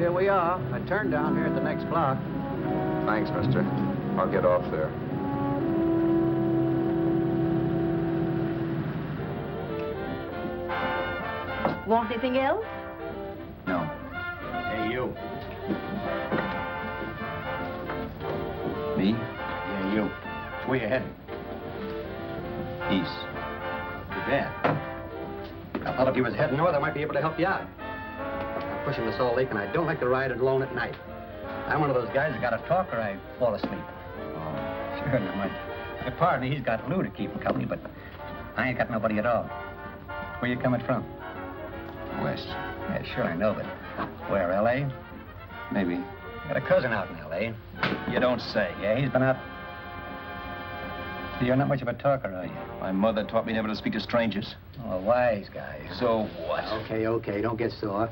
here we are. I turned down here at the next block. Thanks, mister. I'll get off there. Want anything else? No. Hey, you. Me? Yeah, you. Where you heading? East. Too bad. I thought if you was heading north, I might be able to help you out. I'm pushing the Salt Lake, and I don't like to ride alone at night. I'm one of those guys that got to talk or I fall asleep. Oh, sure, now my partner, he's got Lou to keep him company, but I ain't got nobody at all. Where you coming from? West. Yeah, sure, I know, but where, L.A.? Maybe. Got a cousin out in L.A. You don't say. Yeah, he's been out. You're not much of a talker, are you? My mother taught me never to speak to strangers. Oh, a wise guy. So what? Okay, don't get sore.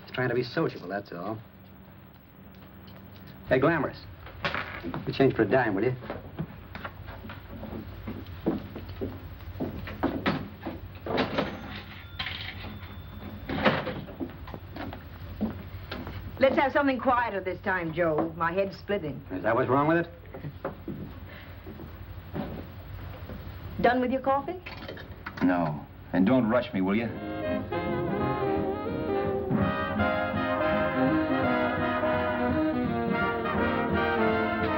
Just trying to be sociable, that's all. Hey, Glamorous. You change for a dime, will you? Let's have something quieter this time, Joe. My head's splitting. Is that what's wrong with it? Done with your coffee? No. And don't rush me, will you?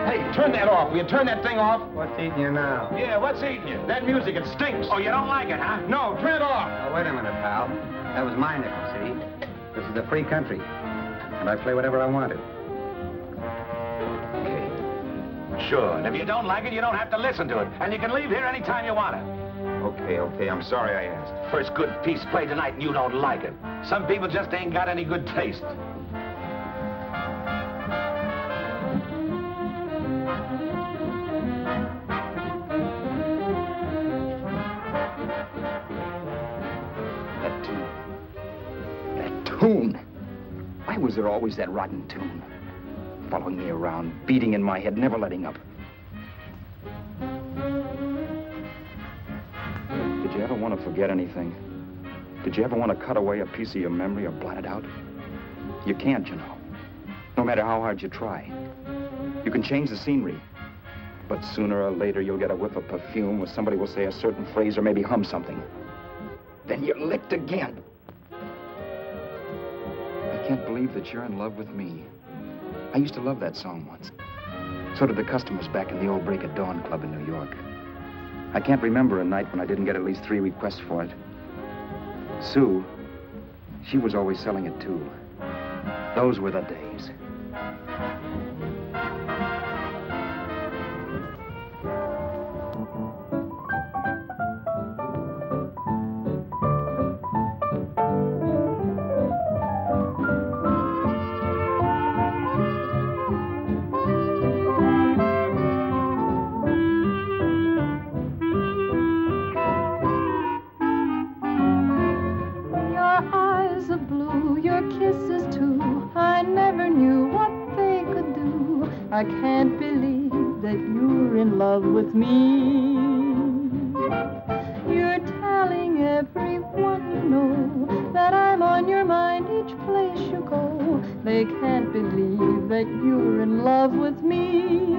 Hey, turn that off. Will you turn that thing off? What's eating you now? Yeah, what's eating you? That music, it stinks. Oh, you don't like it, huh? No, turn it off. Oh, wait a minute, pal. That was my nickel, see? This is a free country. And I play whatever I wanted. Sure, and if you don't like it, you don't have to listen to it. And you can leave here anytime you want to. Okay, I'm sorry I asked. First good piece played tonight and you don't like it. Some people just ain't got any good taste. That tune. Why was there always that rotten tune? Following me around, beating in my head, never letting up. Did you ever want to forget anything? Did you ever want to cut away a piece of your memory or blot it out? You can't, you know. No matter how hard you try. You can change the scenery, but sooner or later you'll get a whiff of perfume or somebody will say a certain phrase or maybe hum something. Then you're licked again. I can't believe that you're in love with me. I used to love that song once. So did the customers back in the old Break of Dawn club in New York. I can't remember a night when I didn't get at least 3 requests for it. Sue, she was always selling it too. Those were the days. I can't believe that you're in love with me. You're telling everyone you know that I'm on your mind each place you go. They can't believe that you're in love with me.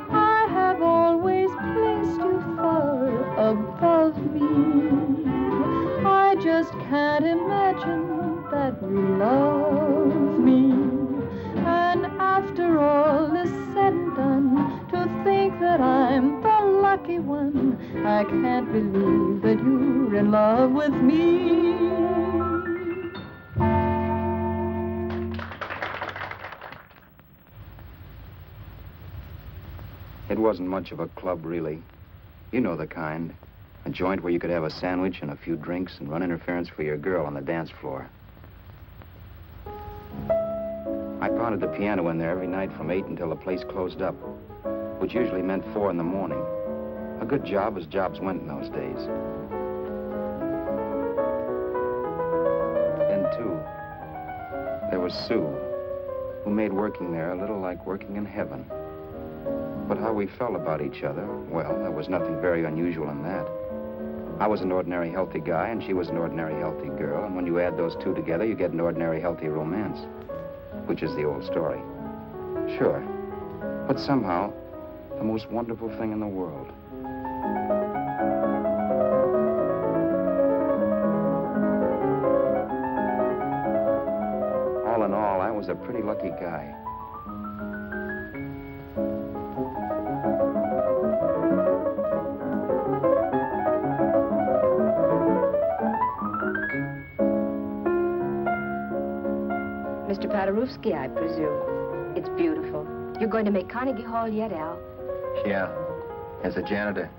I have always placed you far above me. I just can't imagine that you love me. And after all is said and done, to think that I'm the lucky one, I can't believe that you're in love with me. It wasn't much of a club, really. You know the kind. A joint where you could have a sandwich and a few drinks and run interference for your girl on the dance floor. I pounded the piano in there every night from 8 until the place closed up, which usually meant 4 in the morning. A good job as jobs went in those days. Then, too, there was Sue, who made working there a little like working in heaven. But how we felt about each other, well, there was nothing very unusual in that. I was an ordinary healthy guy, and she was an ordinary healthy girl, and when you add those two together, you get an ordinary healthy romance, which is the old story. Sure, but somehow, the most wonderful thing in the world. All in all, I was a pretty lucky guy. Mr. Paderewski, I presume. It's beautiful. You're going to make Carnegie Hall yet, Al? Yeah, as a janitor.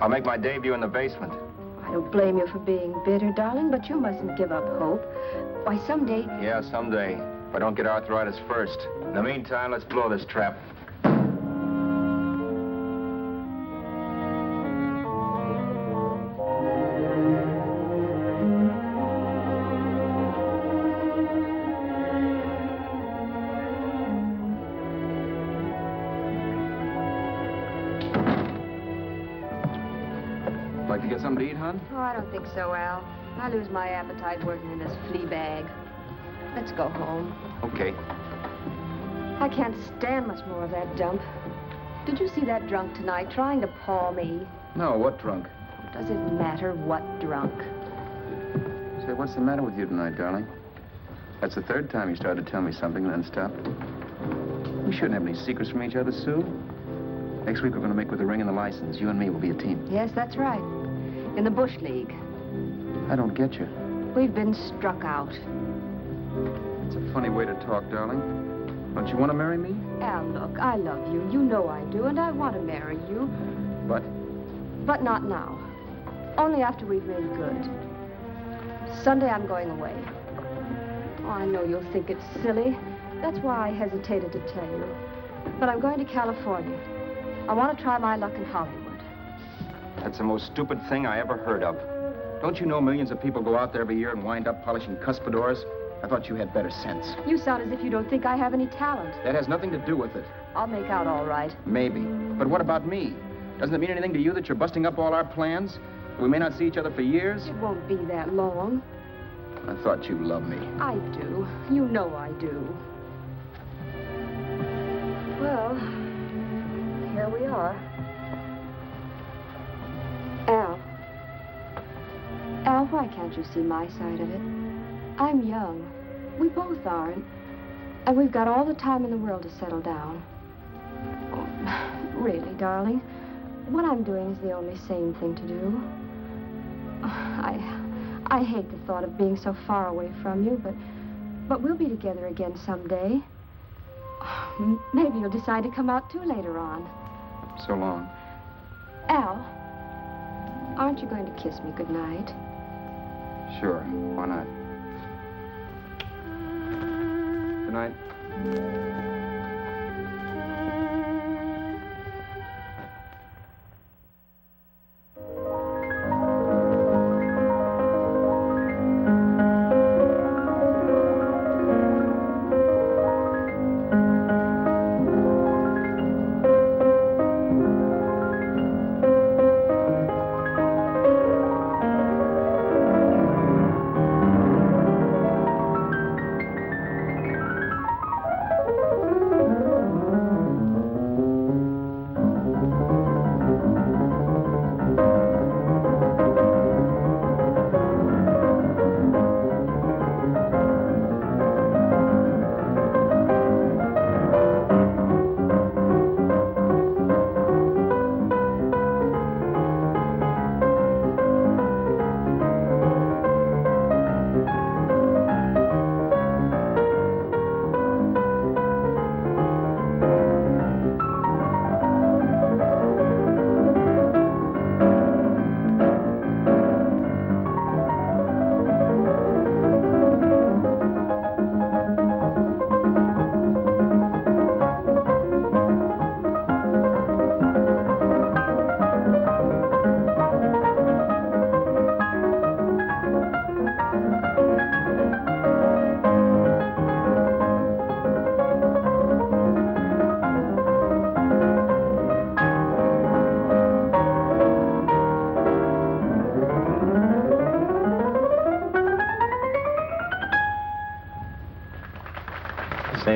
I'll make my debut in the basement. I don't blame you for being bitter, darling, but you mustn't give up hope. Why, someday... Yeah, someday. If I don't get arthritis first. In the meantime, let's blow this trap. Like to get something to eat, hon? Oh, I don't think so, Al. I lose my appetite working in this flea bag. Let's go home. Okay. I can't stand much more of that dump. Did you see that drunk tonight trying to paw me? No, what drunk? Does it matter what drunk? Say, what's the matter with you tonight, darling? That's the third time you started to tell me something and then stopped. We shouldn't have any secrets from each other, Sue. Next week, we're going to make with the ring and the license. You and me will be a team. Yes, that's right. In the Bush League. I don't get you. We've been struck out. It's a funny way to talk, darling. Don't you want to marry me? Al, look, I love you. You know I do, and I want to marry you. But? But not now. Only after we've made good. Sunday, I'm going away. Oh, I know you'll think it's silly. That's why I hesitated to tell you. But I'm going to California. I want to try my luck in Hollywood. That's the most stupid thing I ever heard of. Don't you know millions of people go out there every year and wind up polishing cuspidors? I thought you had better sense. You sound as if you don't think I have any talent. That has nothing to do with it. I'll make out all right. Maybe. But what about me? Doesn't it mean anything to you that you're busting up all our plans? We may not see each other for years? It won't be that long. I thought you loved me. I do. You know I do. Well, here we are. Al. Al, why can't you see my side of it? I'm young. We both are, and we've got all the time in the world to settle down. Oh, really, darling, what I'm doing is the only sane thing to do. I hate the thought of being so far away from you, but we'll be together again someday. Maybe you'll decide to come out too later on. So long. Al, aren't you going to kiss me goodnight? Sure, why not? Good night.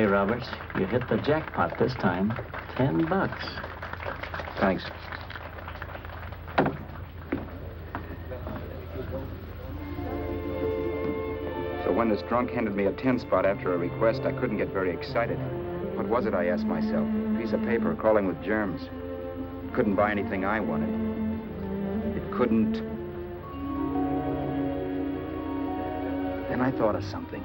Roberts. You hit the jackpot this time. $10. Thanks. So when this drunk handed me a 10 spot after a request, I couldn't get very excited. What was it, I asked myself? A piece of paper crawling with germs. It couldn't buy anything I wanted. It couldn't... Then I thought of something.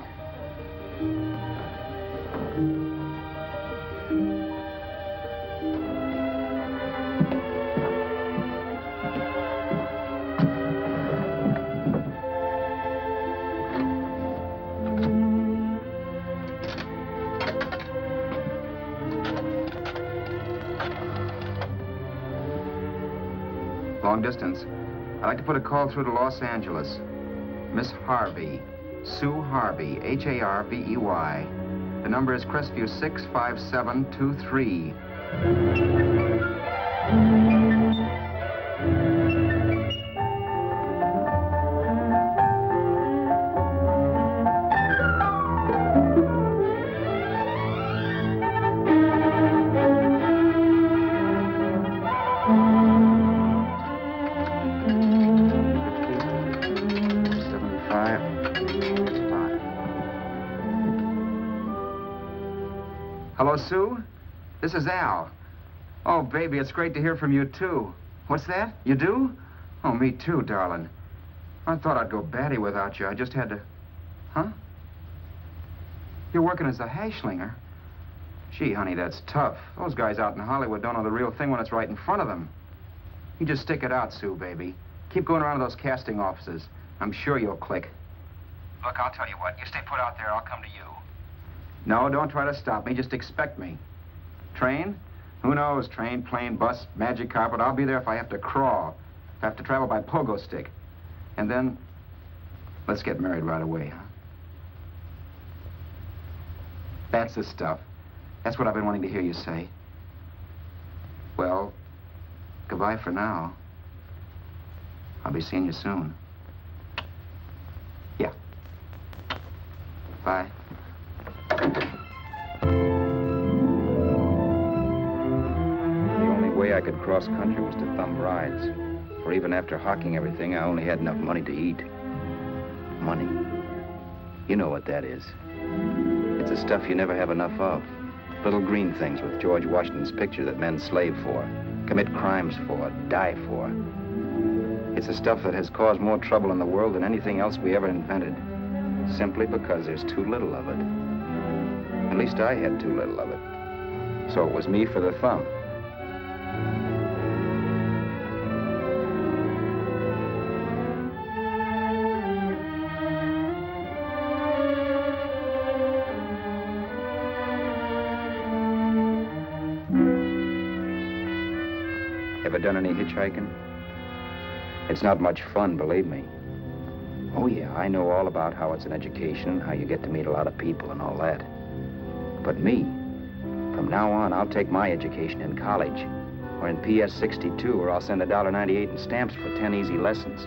Long distance. I'd like to put a call through to Los Angeles. Miss Harvey. Sue Harvey, Harvey. The number is Crestview 65723. Hello, Sue? This is Al. Oh, baby, it's great to hear from you, too. What's that? You do? Oh, me too, darling. I thought I'd go batty without you. I just had to... Huh? You're working as a hashlinger? Gee, honey, that's tough. Those guys out in Hollywood don't know the real thing when it's right in front of them. You just stick it out, Sue, baby. Keep going around to those casting offices. I'm sure you'll click. Look, I'll tell you what. You stay put out there, I'll come to you. No, don't try to stop me. Just expect me. Train? Who knows? Train, plane, bus, magic carpet. I'll be there if I have to crawl. If I have to travel by pogo stick. And then, let's get married right away, huh? That's the stuff. That's what I've been wanting to hear you say. Well, goodbye for now. I'll be seeing you soon. Yeah. Bye. The only way I could cross country was to thumb rides. For even after hawking everything, I only had enough money to eat. Money. You know what that is. It's the stuff you never have enough of. Little green things with George Washington's picture that men slave for, commit crimes for, die for. It's the stuff that has caused more trouble in the world than anything else we ever invented. Simply because there's too little of it. At least I had too little of it. So it was me for the thumb. Ever done any hitchhiking? It's not much fun, believe me. Oh, yeah, I know all about how it's an education, how you get to meet a lot of people and all that. But me, from now on, I'll take my education in college, or in PS 62, or I'll send $1.98 in stamps for 10 easy lessons.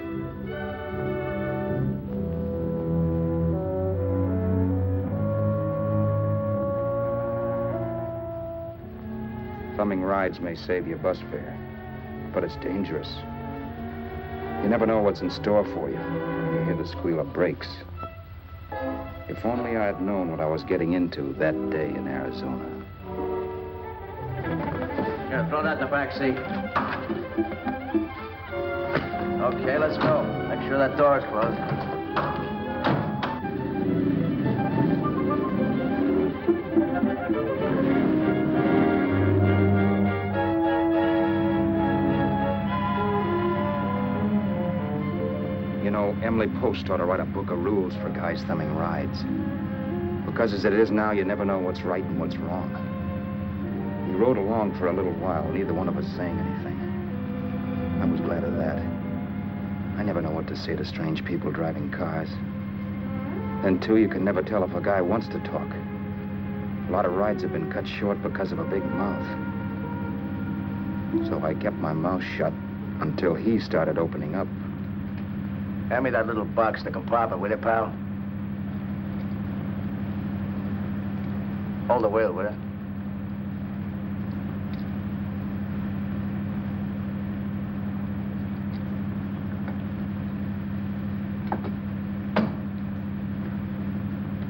Thumbing rides may save you bus fare, but it's dangerous. You never know what's in store for you. You hear the squeal of brakes. If only I had known what I was getting into that day in Arizona. Here, throw that in the back seat. Okay, let's go. Make sure that door's closed. You know, Emily Post ought to write a book of rules for guys thumbing rides. Because as it is now, you never know what's right and what's wrong. We rode along for a little while, neither one of us saying anything. I was glad of that. I never know what to say to strange people driving cars. Then, too, you can never tell if a guy wants to talk. A lot of rides have been cut short because of a big mouth. So I kept my mouth shut until he started opening up. Hand me that little box in the compartment, will you, pal? Hold the wheel, will you?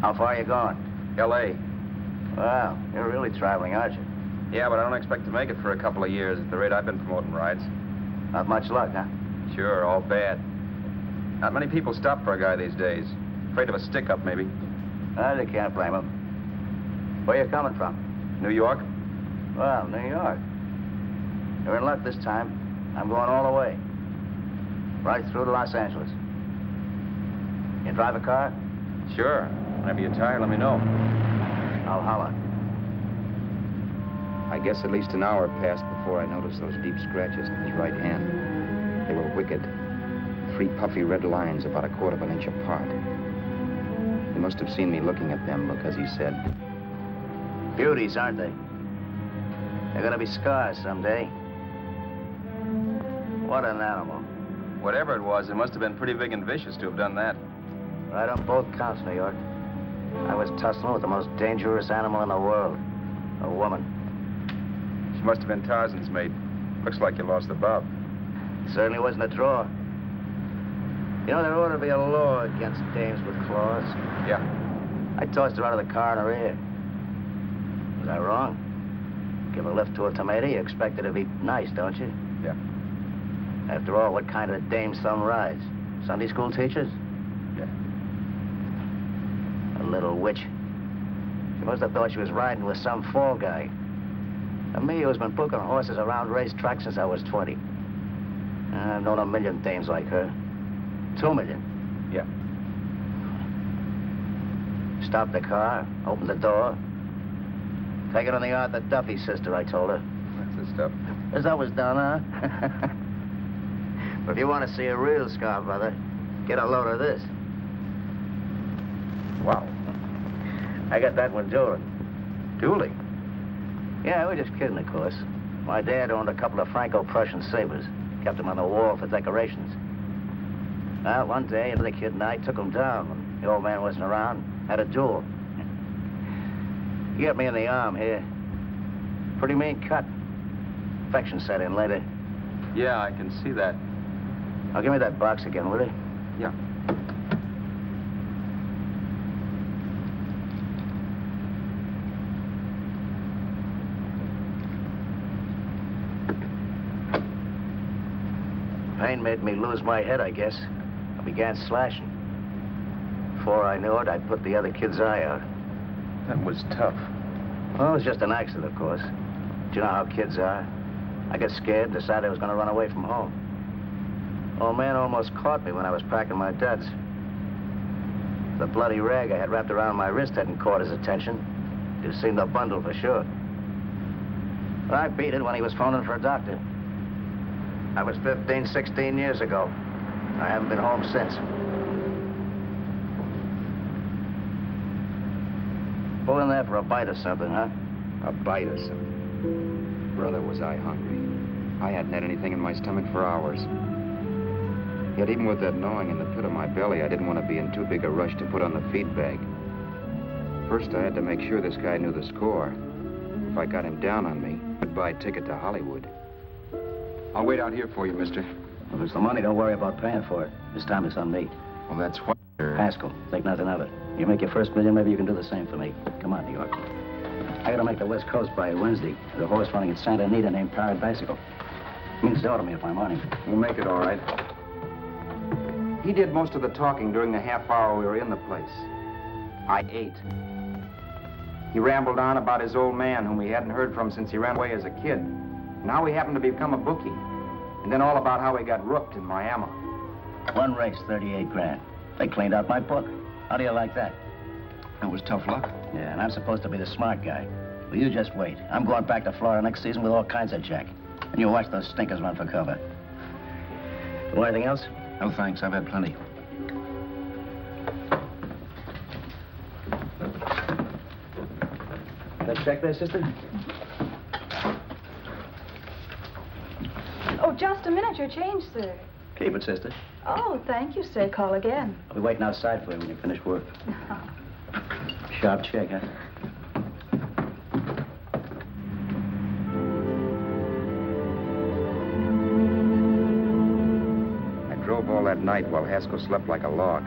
How far are you going? L.A. Wow, you're really traveling, aren't you? Yeah, but I don't expect to make it for a couple of years at the rate I've been promoting rides. Not much luck, huh? Sure, all bad. Not many people stop for a guy these days. Afraid of a stick-up, maybe. Well, you can't blame them. Where you coming from? New York? Well, New York. You're in luck this time. I'm going all the way. Right through to Los Angeles. You drive a car? Sure. Whenever you're tired, let me know. I'll holler. I guess at least an hour passed before I noticed those deep scratches in his right hand. They were wicked. 3 puffy red lines about a quarter of an inch apart. He must have seen me looking at them because he said, Beauties, aren't they? They're gonna be scars someday. What an animal. Whatever it was, it must have been pretty big and vicious to have done that. Right on both counts, New York. I was tussling with the most dangerous animal in the world. A woman. She must have been Tarzan's mate. Looks like you lost the bob. Certainly wasn't a draw. You know, there ought to be a law against dames with claws. Yeah. I tossed her out of the car in her ear. Was I wrong? Give a lift to a tomato, you expect her to be nice, don't you? Yeah. After all, what kind of dame's thumb rides? Sunday school teachers? Yeah. A little witch. She must have thought she was riding with some fall guy. And me, who's been booking horses around racetracks since I was 20. I've known a million dames like her. 2 million. Yeah. Stopped the car, opened the door. Take it on the Arthur Duffy sister, I told her. That's the stuff. As always done, huh? But if you want to see a real scar, brother, get a load of this. Wow. I got that one dueling. Dueling? Yeah, we're just kidding, of course. My dad owned a couple of Franco-Prussian sabers. Kept them on the wall for decorations. Well, one day, the kid and I took them down when the old man wasn't around. Had a duel. He got me in the arm here. Pretty mean cut. Infection set in later. Yeah, I can see that. Now, give me that box again, will you? Yeah. Pain made me lose my head, I guess. I began slashing. Before I knew it, I'd put the other kid's eye out. That was tough. Well, it was just an accident, of course. But you know how kids are. I got scared and decided I was going to run away from home. Old man almost caught me when I was packing my duds. The bloody rag I had wrapped around my wrist hadn't caught his attention. You'd have seen the bundle for sure. But I beat it when he was phoning for a doctor. That was 15, 16 years ago. I haven't been home since. Pull in there for a bite or something, huh? a bite or something. Brother, was I hungry. I hadn't had anything in my stomach for hours. Yet even with that gnawing in the pit of my belly, I didn't want to be in too big a rush to put on the feed bag. First, I had to make sure this guy knew the score. If I got him down on me, goodbye ticket to Hollywood. I'll wait out here for you, mister. If it's the money, don't worry about paying for it. This time it's on me. Well, that's what... Haskell, think nothing of it. You make your first million, maybe you can do the same for me. Come on, New York. I gotta make the West Coast by Wednesday. There's a horse running at Santa Anita named Pirate Bicycle. He means to order me if I'm on him. We'll make it all right. He did most of the talking during the half hour we were in the place. I ate. He rambled on about his old man, whom we hadn't heard from since he ran away as a kid. Now he happened to become a bookie. And then all about how he got rooked in Miami. One race, 38 grand. They cleaned out my book. How do you like that? That was tough luck. Yeah, and I'm supposed to be the smart guy. Well, you just wait. I'm going back to Florida next season with all kinds of jack. And you watch those stinkers run for cover. Want anything else? No, thanks. I've had plenty. That check there, sister? Oh, just a minute. Your change, sir. Keep it, sister. Oh, thank you, sir. Call again. I'll be waiting outside for you when you finish work. Sharp check, huh? that night while Haskell slept like a log.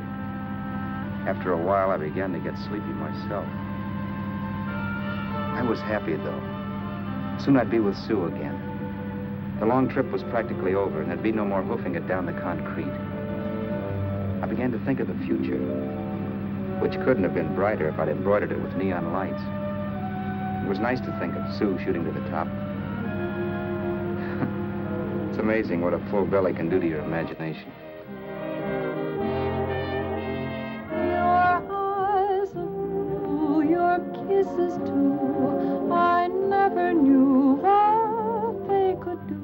After a while, I began to get sleepy myself. I was happy, though. Soon I'd be with Sue again. The long trip was practically over, and there'd be no more hoofing it down the concrete. I began to think of the future, which couldn't have been brighter if I'd embroidered it with neon lights. It was nice to think of Sue shooting to the top. It's amazing what a full belly can do to your imagination. Your eyes are blue, your kisses too. I never knew what they could do.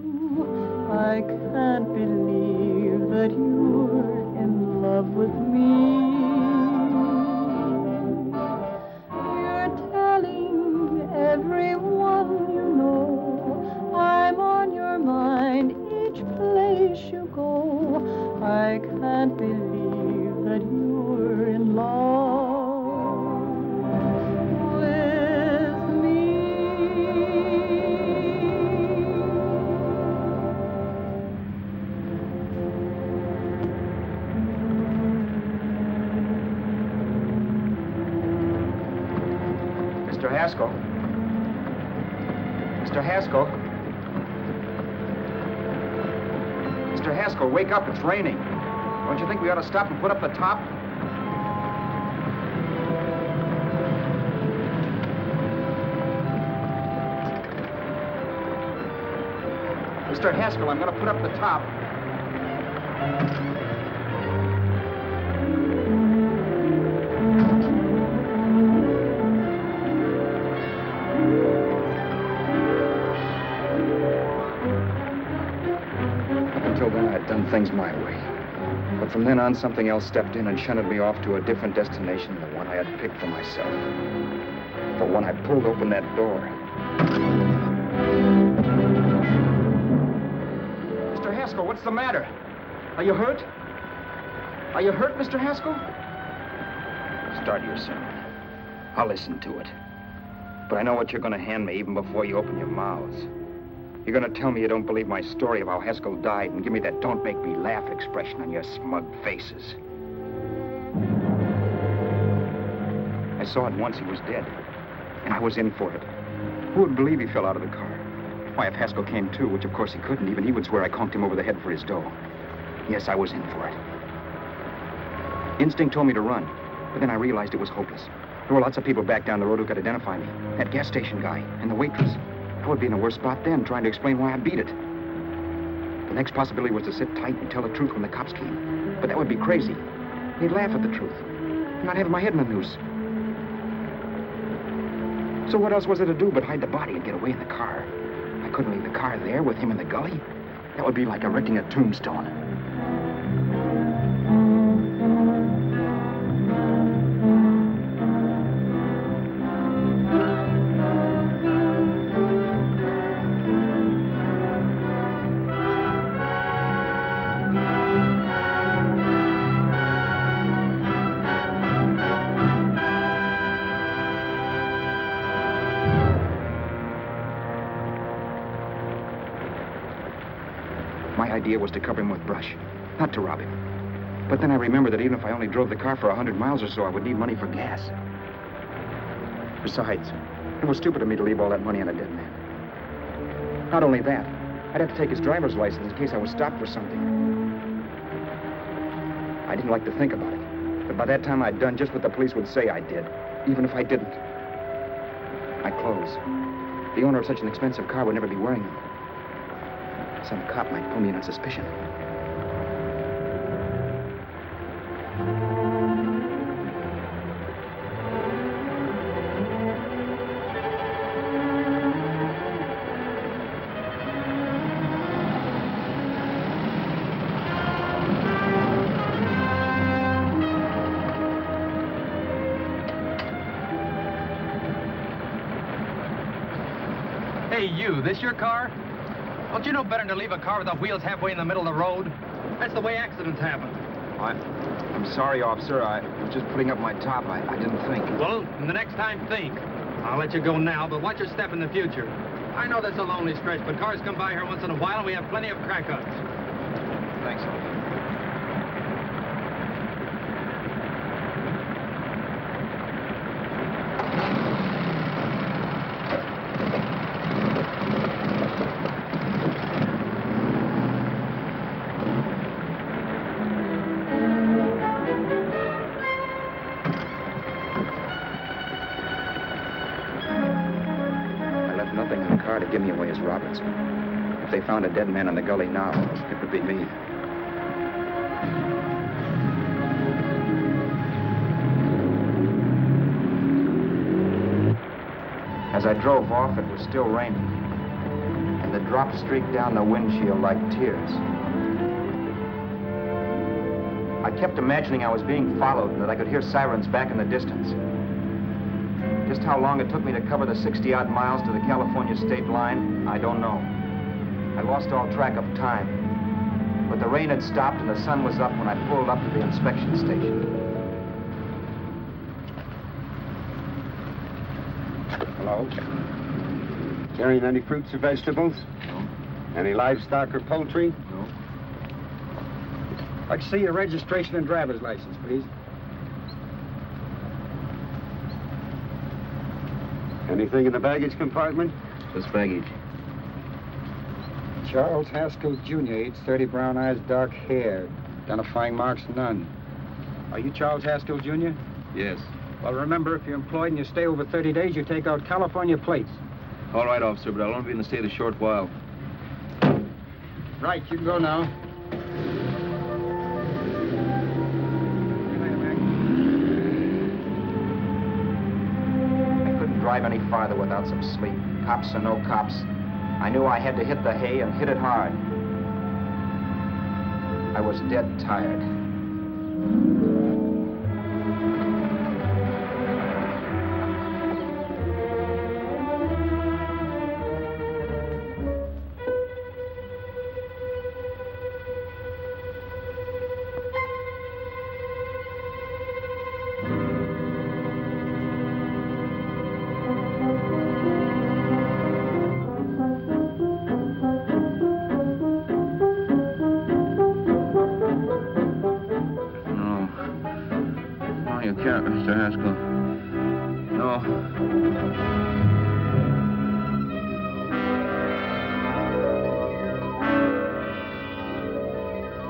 I can't believe that you're in love with me. You're telling everyone you know I'm on your mind each place you go. I can't believe that you're in love with me. Mr. Haskell? Mr. Haskell? Mr. Haskell, wake up. It's raining. Don't you think we ought to stop and put up the top? Mr. Haskell, I'm going to put up the top. Until then, I'd done things my way. But from then on, something else stepped in and shunted me off to a different destination than the one I had picked for myself. But when I pulled open that door... Mr. Haskell, what's the matter? Are you hurt? Are you hurt, Mr. Haskell? Start your sermon. I'll listen to it. But I know what you're going to hand me even before you open your mouths. You're going to tell me you don't believe my story of how Haskell died and give me that don't make me laugh expression on your smug faces. I saw at once he was dead, and I was in for it. Who would believe he fell out of the car? Why, if Haskell came too, which of course he couldn't, even he would swear I conked him over the head for his dough. Yes, I was in for it. Instinct told me to run, but then I realized it was hopeless. There were lots of people back down the road who could identify me. That gas station guy and the waitress. I would be in a worse spot then, trying to explain why I beat it. The next possibility was to sit tight and tell the truth when the cops came. But that would be crazy. They'd laugh at the truth. And I'd have my head in the noose. So what else was there to do but hide the body and get away in the car? I couldn't leave the car there with him in the gully. That would be like erecting a tombstone. My idea was to cover him with brush, not to rob him. But then I remembered that even if I only drove the car for 100 miles or so, I would need money for gas. Besides, it was stupid of me to leave all that money on a dead man. Not only that, I'd have to take his driver's license in case I was stopped for something. I didn't like to think about it, but by that time I'd done just what the police would say I did, even if I didn't. My clothes. The owner of such an expensive car would never be wearing them. Some cop might pull me in on suspicion. Hey, you, this your car? Don't you know better than to leave a car with the wheels halfway in the middle of the road? That's the way accidents happen. I'm sorry, officer. I was just putting up my top. I didn't think. Well, the next time, think. I'll let you go now, but watch your step in the future. I know that's a lonely stretch, but cars come by here once in a while, and we have plenty of crack-ups. Thanks, officer. give me away as Roberts. If they found a dead man in the gully now, it would be me. As I drove off, it was still raining, and the drops streaked down the windshield like tears. I kept imagining I was being followed and that I could hear sirens back in the distance. Just how long it took me to cover the 60-odd miles to the California state line, I don't know. I lost all track of time. But the rain had stopped and the sun was up when I pulled up to the inspection station. Hello? Carrying any fruits or vegetables? No. Any livestock or poultry? No. I'd like to see your registration and driver's license, please. Anything in the baggage compartment? Just baggage. Charles Haskell, Jr., age 30, brown eyes, dark hair. Identifying marks, none. Are you Charles Haskell, Jr.? Yes. Well, remember, if you're employed and you stay over 30 days, you take out California plates. All right, officer, but I'll only be in the state a short while. Right, you can go now. I couldn't drive any farther without some sleep. Cops or no cops, I knew I had to hit the hay and hit it hard. I was dead tired. Mr. Haskell. No.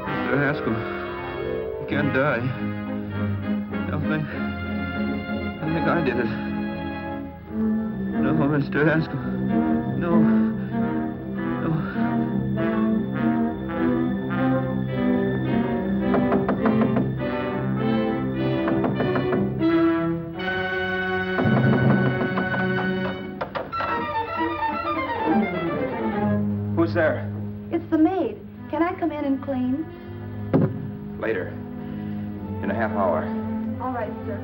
Mr. Haskell, you can't die. I think I did it. No, Mr. Haskell. No. No. There? It's the maid. Can I come in and clean? Later. In a half hour. All right, sir.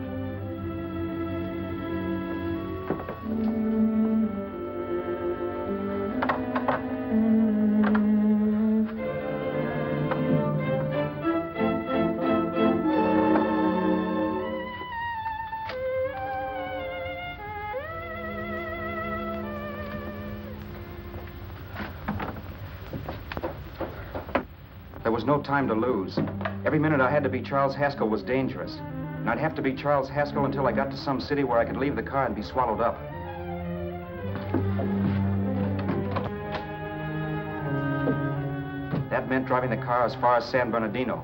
There was no time to lose. Every minute I had to be Charles Haskell was dangerous. And I'd have to be Charles Haskell until I got to some city where I could leave the car and be swallowed up. That meant driving the car as far as San Bernardino,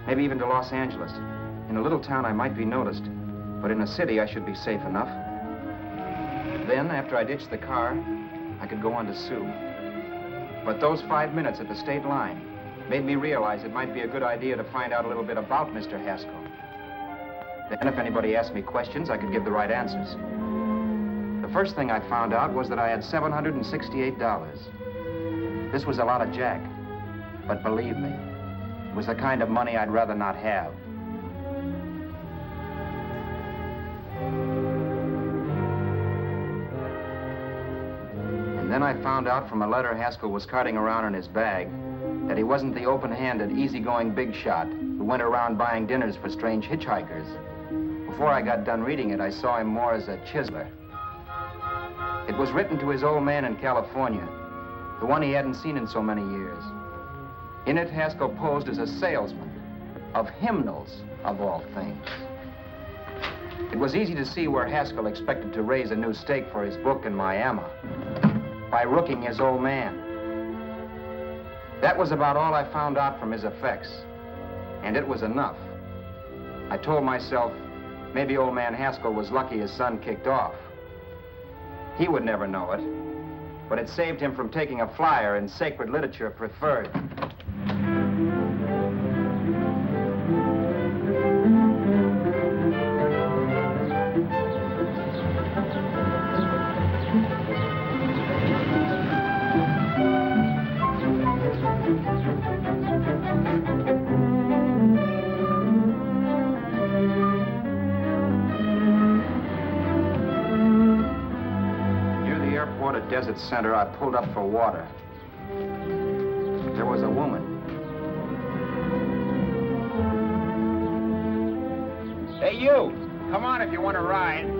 maybe even to Los Angeles. In a little town, I might be noticed, but in a city, I should be safe enough. Then, after I ditched the car, I could go on to Sue. But those 5 minutes at the state line made me realize it might be a good idea to find out a little bit about Mr. Haskell. Then if anybody asked me questions, I could give the right answers. The first thing I found out was that I had $768. This was a lot of jack, but believe me, it was the kind of money I'd rather not have. And then I found out from a letter Haskell was carting around in his bag that he wasn't the open-handed, easygoing big shot who went around buying dinners for strange hitchhikers. Before I got done reading it, I saw him more as a chiseler. It was written to his old man in California, the one he hadn't seen in so many years. In it, Haskell posed as a salesman of hymnals, of all things. It was easy to see where Haskell expected to raise a new stake for his book in Miami by rooking his old man. That was about all I found out from his effects, and it was enough. I told myself, maybe old man Haskell was lucky his son kicked off. He would never know it, but it saved him from taking a flyer in sacred literature preferred. Desert Center, I pulled up for water. There was a woman. Hey, you! Come on if you want to ride.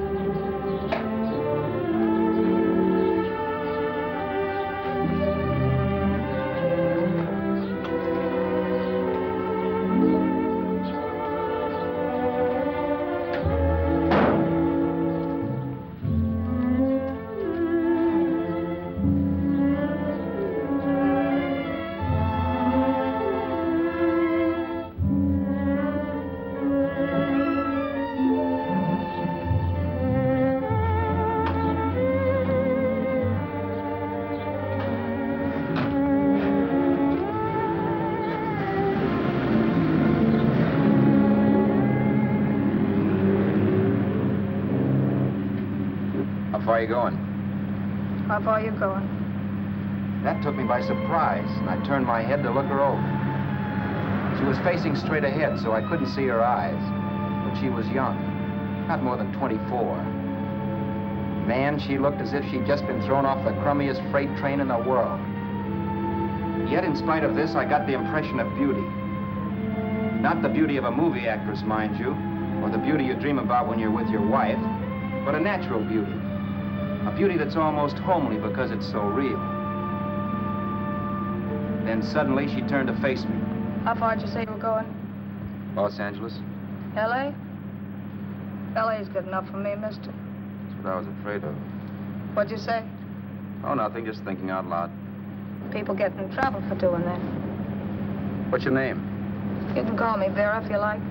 How far are you going? How far are you going? That took me by surprise, and I turned my head to look her over. She was facing straight ahead, so I couldn't see her eyes. But she was young, not more than 24. Man, she looked as if she'd just been thrown off the crummiest freight train in the world. Yet, in spite of this, I got the impression of beauty. Not the beauty of a movie actress, mind you, or the beauty you dream about when you're with your wife, but a natural beauty. A beauty that's almost homely because it's so real. Then suddenly she turned to face me. How far did you say you were going? Los Angeles? L.A.? L.A.'s good enough for me, mister. That's what I was afraid of. What'd you say? Oh, nothing, just thinking out loud. People get in trouble for doing that. What's your name? You can call me Vera if you like.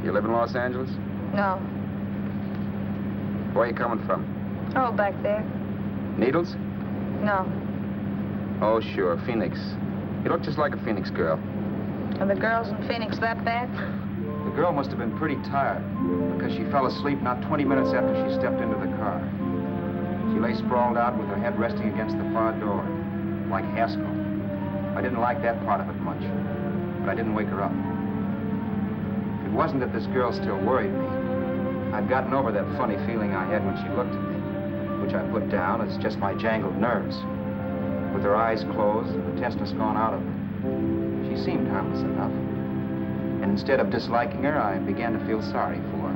You live in Los Angeles? No. Where are you coming from? Oh, back there. Needles? No. Oh, sure, Phoenix. You look just like a Phoenix girl. Are the girls in Phoenix that bad? The girl must have been pretty tired, because she fell asleep not 20 minutes after she stepped into the car. She lay sprawled out with her head resting against the far door, like Haskell. I didn't like that part of it much, but I didn't wake her up. It wasn't that this girl still worried me. I'd gotten over that funny feeling I had when she looked at me, which I put down as just my jangled nerves. With her eyes closed and the tenseness gone out of her, she seemed harmless enough. And instead of disliking her, I began to feel sorry for her.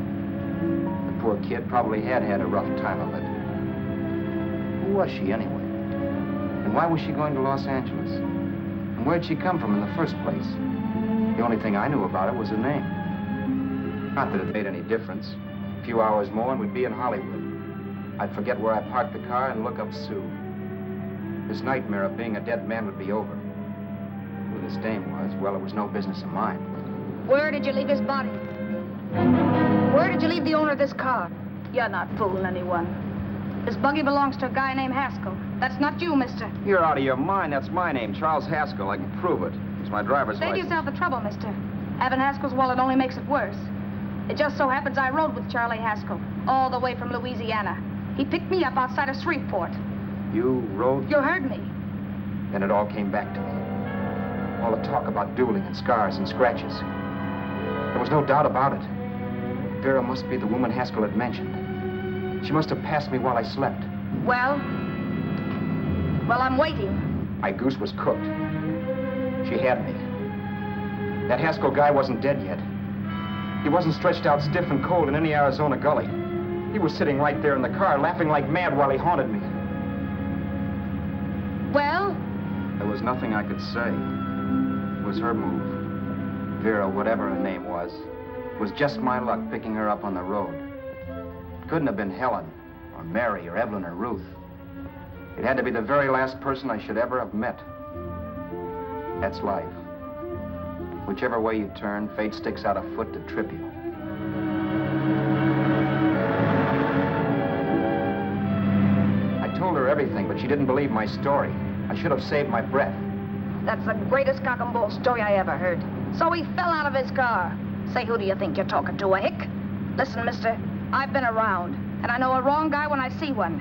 The poor kid probably had had a rough time of it. Who was she anyway? And why was she going to Los Angeles? And where'd she come from in the first place? The only thing I knew about her was her name. Not that it made any difference. A few hours more and we'd be in Hollywood. I'd forget where I parked the car and look up Sue. This nightmare of being a dead man would be over. Who this dame was, well, it was no business of mine. Where did you leave his body? Where did you leave the owner of this car? You're not fooling anyone. This buggy belongs to a guy named Haskell. That's not you, mister. You're out of your mind. That's my name, Charles Haskell. I can prove it. It's my driver's Save license. yourself the trouble, mister. Having Haskell's wallet only makes it worse. It just so happens I rode with Charlie Haskell all the way from Louisiana. He picked me up outside of Shreveport. You rode? You heard me. Then it all came back to me. All the talk about dueling and scars and scratches. There was no doubt about it. Vera must be the woman Haskell had mentioned. She must have passed me while I slept. Well, I'm waiting. My goose was cooked. She had me. That Haskell guy wasn't dead yet. He wasn't stretched out stiff and cold in any Arizona gully. He was sitting right there in the car, laughing like mad while he haunted me. Well? There was nothing I could say. It was her move. Vera, whatever her name was just my luck picking her up on the road. It couldn't have been Helen, or Mary, or Evelyn, or Ruth. It had to be the very last person I should ever have met. That's life. Whichever way you turn, fate sticks out a foot to trip you. I told her everything everything, but she didn't believe my story. I should have saved my breath. That's the greatest cock and bull story I ever heard. So he fell out of his car. Say, who do you think you're talking to, a hick? Listen, mister, I've been around, and I know a wrong guy when I see one.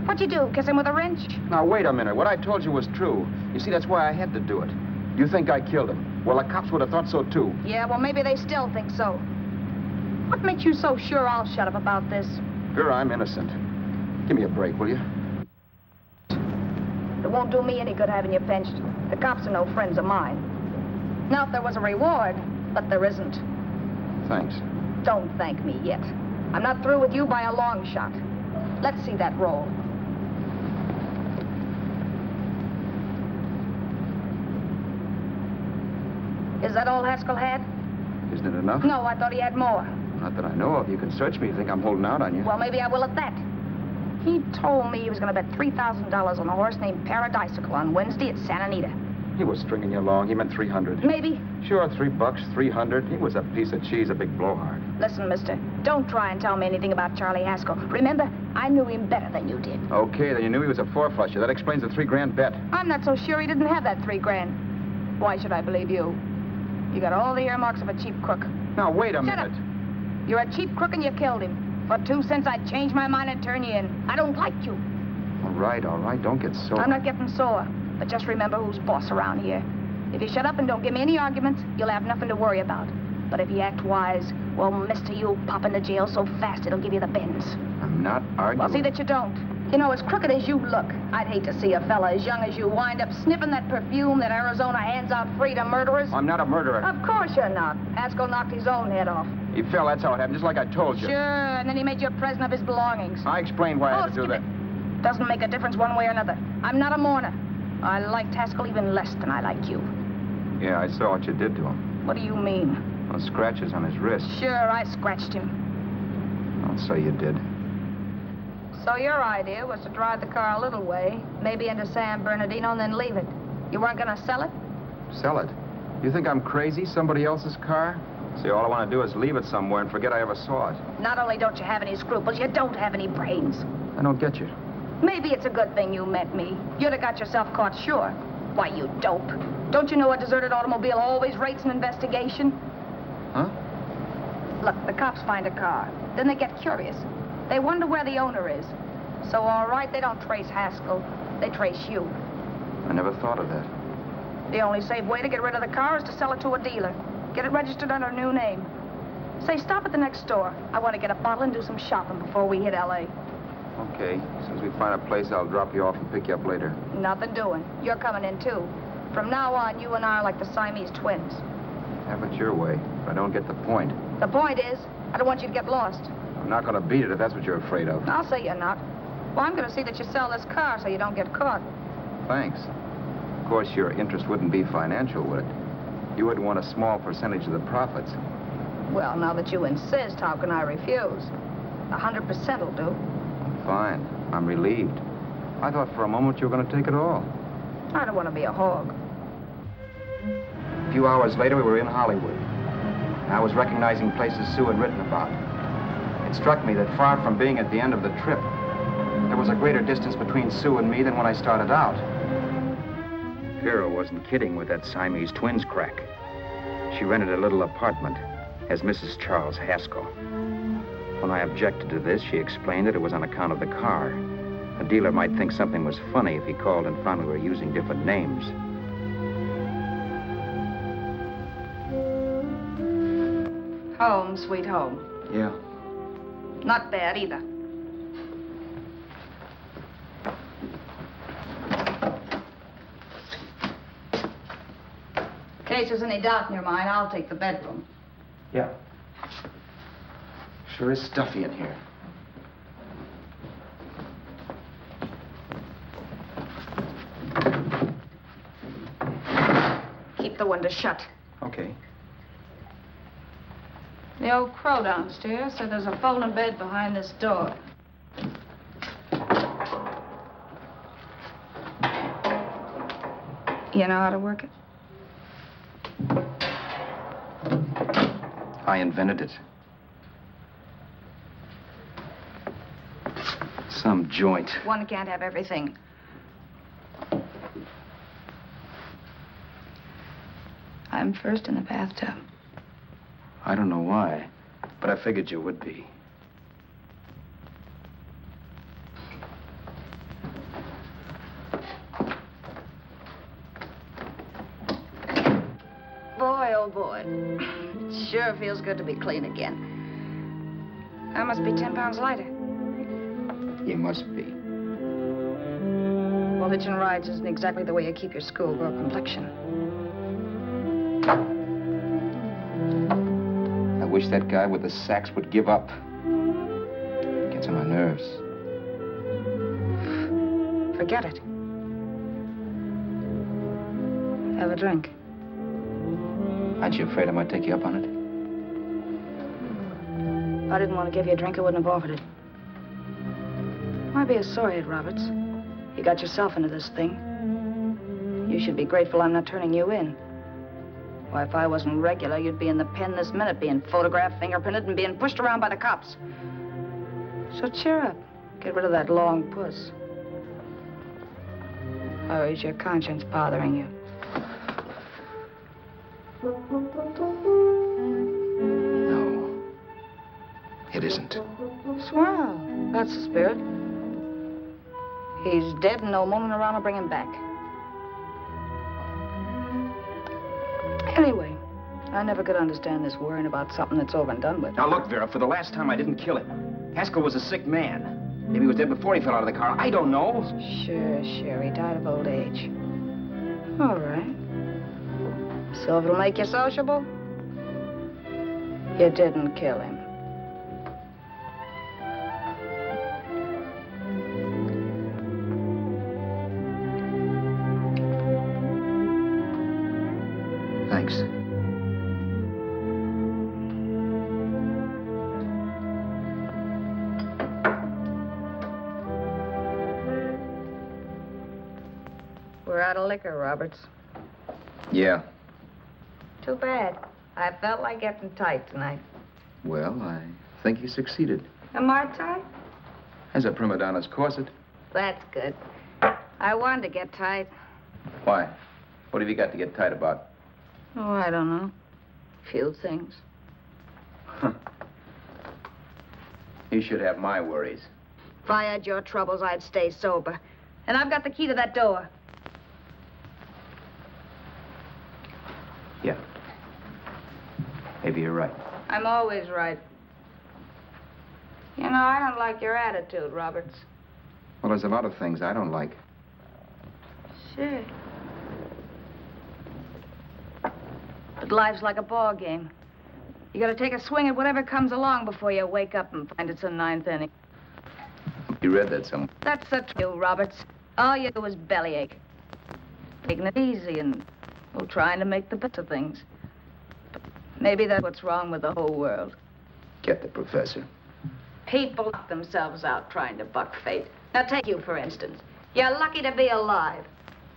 What'd you do, kiss him with a wrench? Now, wait a minute. What I told you was true. You see, that's why I had to do it. You think I killed him? Well, the cops would have thought so, too. Yeah, well, maybe they still think so. What makes you so sure I'll shut up about this? Sure, I'm innocent. Give me a break, will you? It won't do me any good having you pinched. The cops are no friends of mine. Now, if there was a reward, but there isn't. Thanks. Don't thank me yet. I'm not through with you by a long shot. Let's see that roll. Is that all Haskell had? Isn't it enough? No, I thought he had more. Not that I know of. You can search me if you think I'm holding out on you. Well, maybe I will at that. He told me he was going to bet $3,000 on a horse named Paradisical on Wednesday at Santa Anita. He was stringing you along. He meant 300. Maybe. Sure, $3, 300. He was a piece of cheese, a big blowhard. Listen, mister, don't try and tell me anything about Charlie Haskell. Remember, I knew him better than you did. Okay, then you knew he was a four-flusher. That explains the $3,000 bet. I'm not so sure he didn't have that $3,000. Why should I believe you? You got all the earmarks of a cheap crook. Now, wait a Shut minute. Up. You're a cheap crook and you killed him. For 2 cents, I'd change my mind and turn you in. I don't like you. All right. Don't get sore. I'm not getting sore. But just remember who's boss around here. If you shut up and don't give me any arguments, you'll have nothing to worry about. But if you act wise, well, mister, you'll pop into jail so fast it'll give you the bends. I'm not arguing. Well, see that you don't. You know, as crooked as you look, I'd hate to see a fella as young as you wind up sniffing that perfume that Arizona hands out free to murderers. I'm not a murderer. Of course you're not. Haskell knocked his own head off. He fell, that's how it happened, just like I told you. Sure, and then he made you a present of his belongings. I explained why I had to do that. Doesn't make a difference one way or another. I'm not a mourner. I liked Haskell even less than I like you. Yeah, I saw what you did to him. What do you mean? Those scratches on his wrist. Sure, I scratched him. I'll say you did. So your idea was to drive the car a little way, maybe into San Bernardino, and then leave it. You weren't going to sell it? Sell it? You think I'm crazy? Somebody else's car? See, all I want to do is leave it somewhere and forget I ever saw it. Not only don't you have any scruples, you don't have any brains. I don't get you. Maybe it's a good thing you met me. You'd have got yourself caught, sure. Why, you dope. Don't you know a deserted automobile always rates an investigation? Huh? Look, the cops find a car. Then they get curious. They wonder where the owner is. So, all right, they don't trace Haskell. They trace you. I never thought of that. The only safe way to get rid of the car is to sell it to a dealer. Get it registered under a new name. Say, stop at the next store. I want to get a bottle and do some shopping before we hit L.A. Okay. As soon as we find a place, I'll drop you off and pick you up later. Nothing doing. You're coming in, too. From now on, you and I are like the Siamese twins. Have it your way, but I don't get the point. The point is, I don't want you to get lost. I'm not going to beat it if that's what you're afraid of. I'll say you're not. Well, I'm going to see that you sell this car so you don't get caught. Thanks. Of course, your interest wouldn't be financial, would it? You would want a small percentage of the profits. Well, now that you insist, how can I refuse? 100% will do. Fine. I'm relieved. I thought for a moment you were going to take it all. I don't want to be a hog. A few hours later, we were in Hollywood. I was recognizing places Sue had written about. It struck me that far from being at the end of the trip, there was a greater distance between Sue and me than when I started out. Vera wasn't kidding with that Siamese twins crack. She rented a little apartment as Mrs. Charles Haskell. When I objected to this, she explained that it was on account of the car. A dealer might think something was funny if he called and found we were using different names. Home, sweet home. Yeah. Not bad either. In case there's any doubt in your mind, I'll take the bedroom. Yeah. Sure is stuffy in here. Keep the window shut. Okay. The old crow downstairs said there's a folding bed behind this door. You know how to work it? I invented it. Some joint. One can't have everything. I'm first in the bathtub. I don't know why, but I figured you would be. Boy, oh boy. It sure feels good to be clean again. I must be 10 pounds lighter. You must be. Well, hitching rides isn't exactly the way you keep your schoolgirl complexion. I wish that guy with the sax would give up. Gets on my nerves. Forget it. Have a drink. Aren't you afraid I might take you up on it? If I didn't want to give you a drink, I wouldn't have offered it. Why be a sorehead, Roberts? You got yourself into this thing. You should be grateful I'm not turning you in. Why, if I wasn't regular, you'd be in the pen this minute, being photographed, fingerprinted, and being pushed around by the cops. So cheer up. Get rid of that long puss. Or is your conscience bothering you? No. It isn't. Swell. That's the spirit. He's dead and no moaning around will bring him back. Anyway, I never could understand this worrying about something that's over and done with. Now look, Vera, for the last time I didn't kill him. Haskell was a sick man. Maybe he was dead before he fell out of the car. I don't know. Sure. He died of old age. All right. So if it'll make you sociable, you didn't kill him. Thanks. We're out of liquor, Roberts. Yeah. Too bad. I felt like getting tight tonight. Well, I think you succeeded. Am I tight? As a prima donna's corset. That's good. I wanted to get tight. Why? What have you got to get tight about? Oh, I don't know. Few things. You should have my worries. If I had your troubles, I'd stay sober. And I've got the key to that door. Yeah. Maybe you're right. I'm always right. You know, I don't like your attitude, Roberts. Well, there's a lot of things I don't like. Sure. But life's like a ball game. You gotta take a swing at whatever comes along before you wake up and find it's the ninth inning. You read that somewhere. That's the truth, Roberts. All you do is bellyache. Taking it easy and, well, trying to make the best of things. But maybe that's what's wrong with the whole world. Get the professor. People knock themselves out trying to buck fate. Now, take you, for instance. You're lucky to be alive.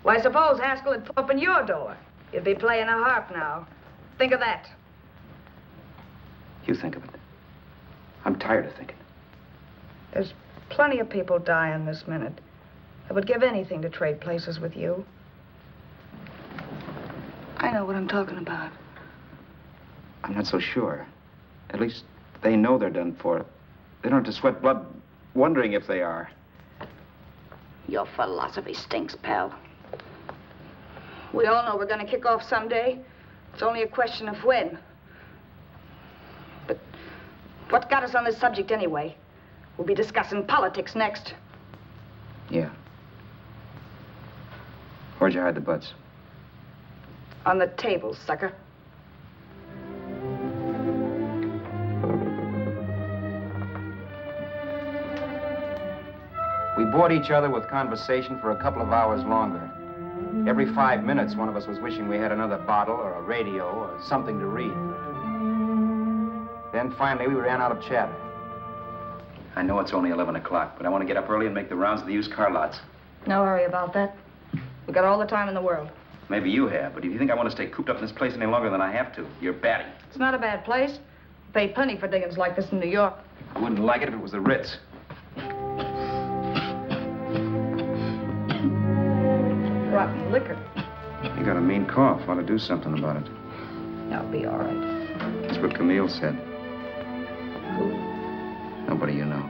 Why, suppose Haskell had put up in your door. You'd be playing a harp now. Think of that. You think of it. I'm tired of thinking. There's plenty of people dying this minute. I would give anything to trade places with you. I know what I'm talking about. I'm not so sure. At least they know they're done for. They don't have to sweat blood wondering if they are. Your philosophy stinks, pal. We all know we're going to kick off someday. It's only a question of when. But what got us on this subject anyway? We'll be discussing politics next. Yeah. Where'd you hide the butts? On the table, sucker. We bored each other with conversation for a couple of hours longer. Every 5 minutes, one of us was wishing we had another bottle or a radio or something to read. Then finally, we ran out of chatter. I know it's only 11 o'clock, but I want to get up early and make the rounds of the used car lots. No hurry about that. We got all the time in the world. Maybe you have, but if you think I want to stay cooped up in this place any longer than I have to, you're batty. It's not a bad place. Pay plenty for diggings like this in New York. I wouldn't like it if it was the Ritz. rotten liquor. You got a mean cough. Ought to do something about it. I'll be all right. That's what Camille said. Who? Nobody you know.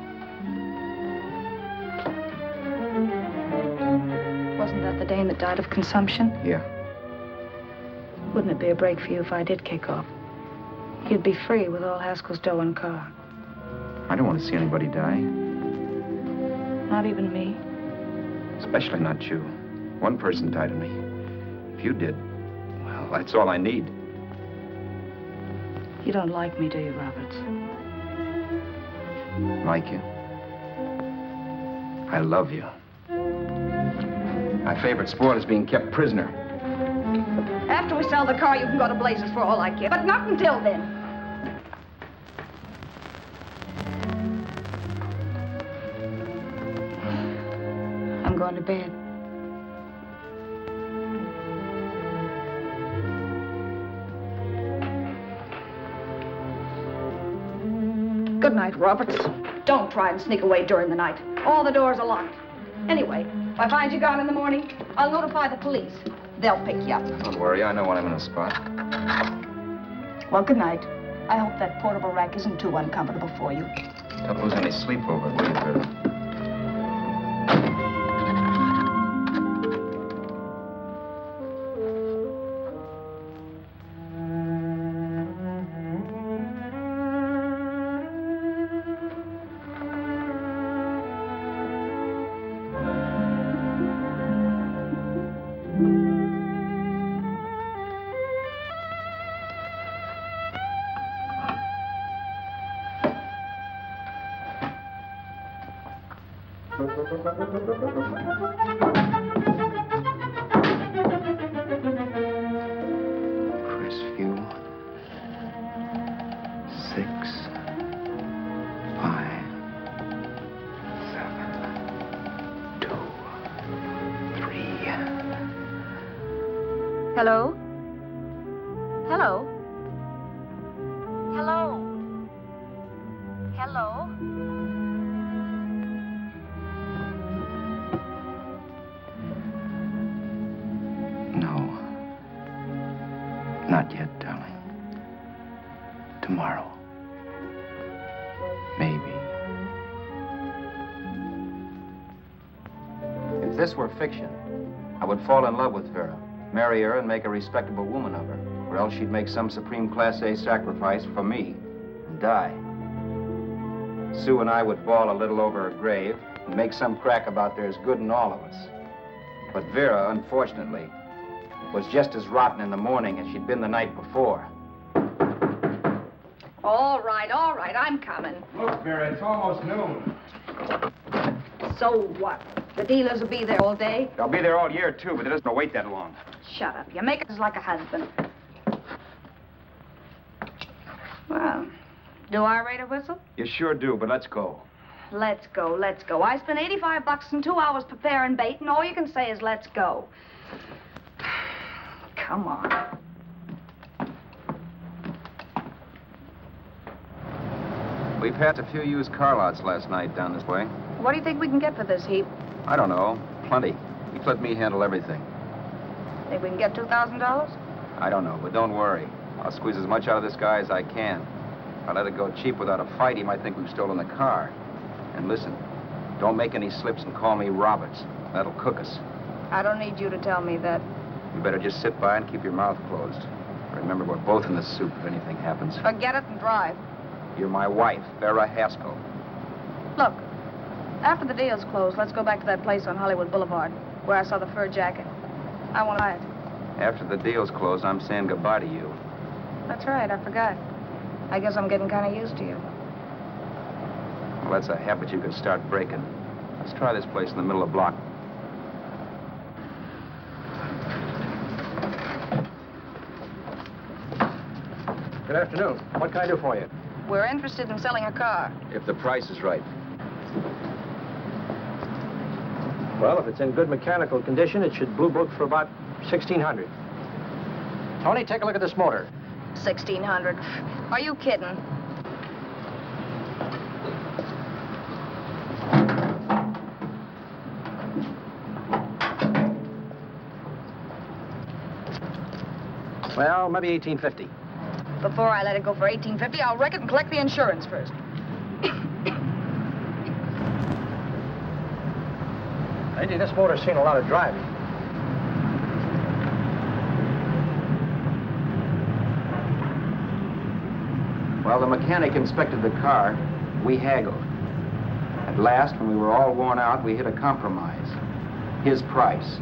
Wasn't that the dame that died of consumption? Yeah. Wouldn't it be a break for you if I did kick off? You'd be free with all Haskell's dough and car. I don't want to see anybody die. Not even me. Especially not you. One person died of me. If you did, well, that's all I need. You don't like me, do you, Roberts? Like you? I love you. My favorite sport is being kept prisoner. After we sell the car, you can go to blazes for all I care. But not until then. I'm going to bed. Good night, Roberts. Don't try and sneak away during the night. All the doors are locked. Anyway, if I find you gone in the morning, I'll notify the police. They'll pick you up. Don't worry, I know when I'm in a spot. Well, good night. I hope that portable rack isn't too uncomfortable for you. Don't lose any sleep over it, will you, Vera? Crestview. 6, 5, 7, 2, 3. Hello? Hello? Hello? Hello? No. Not yet, darling. Tomorrow. Maybe. If this were fiction, I would fall in love with Vera, marry her, and make a respectable woman of her. Or else she'd make some supreme Class A sacrifice for me and die. Sue and I would bawl a little over her grave and make some crack about there's good in all of us. But Vera, unfortunately, was just as rotten in the morning as she'd been the night before. All right, I'm coming. Look, Vera, it's almost noon. So what? The dealers will be there all day? They'll be there all year, too, but it doesn't wait that long. Shut up. You make us like a husband. Well, do I rate a whistle? You sure do, but let's go. Let's go, let's go. I spent $85 in 2 hours preparing bait, and all you can say is let's go. Come on. We passed a few used car lots last night down this way. What do you think we can get for this heap? I don't know. Plenty. You let me handle everything. Think we can get $2,000? I don't know, but don't worry. I'll squeeze as much out of this guy as I can. If I let it go cheap without a fight, he might think we've stolen the car. And listen, don't make any slips and call me Roberts. That'll cook us. I don't need you to tell me that. You better just sit by and keep your mouth closed. Remember, we're both in the soup if anything happens. Forget it and drive. You're my wife, Vera Haskell. Look, after the deal's closed, let's go back to that place on Hollywood Boulevard where I saw the fur jacket. I want to buy it. After the deal's closed, I'm saying goodbye to you. That's right, I forgot. I guess I'm getting kind of used to you. Well, that's a habit you could start breaking. Let's try this place in the middle of the block. Good afternoon. What can I do for you? We're interested in selling a car. If the price is right. Well, if it's in good mechanical condition, it should blue book for about $1,600. Tony, take a look at this motor. $1,600. Are you kidding? Well, maybe 1850. Before I let it go for 1850, I'll wreck it and collect the insurance first. Lady, this motor's seen a lot of driving. While the mechanic inspected the car, we haggled. At last, when we were all worn out, we hit a compromise. His price.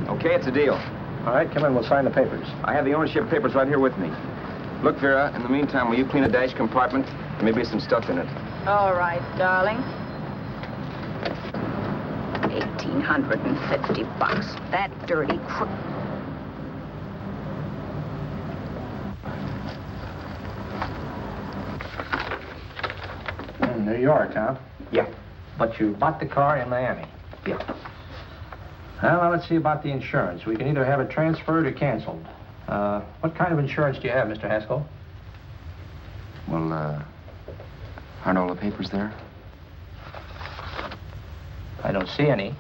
Okay, it's a deal. All right, come in, we'll sign the papers. I have the ownership papers right here with me. Look, Vera, in the meantime, will you clean the dash compartment? There may be some stuff in it. All right, darling. $1,850. That dirty crook. In New York, huh? Yeah. But you bought the car in Miami? Yeah. Well, now let's see about the insurance. We can either have it transferred or canceled. What kind of insurance do you have, Mr. Haskell? Well, aren't all the papers there? I don't see any.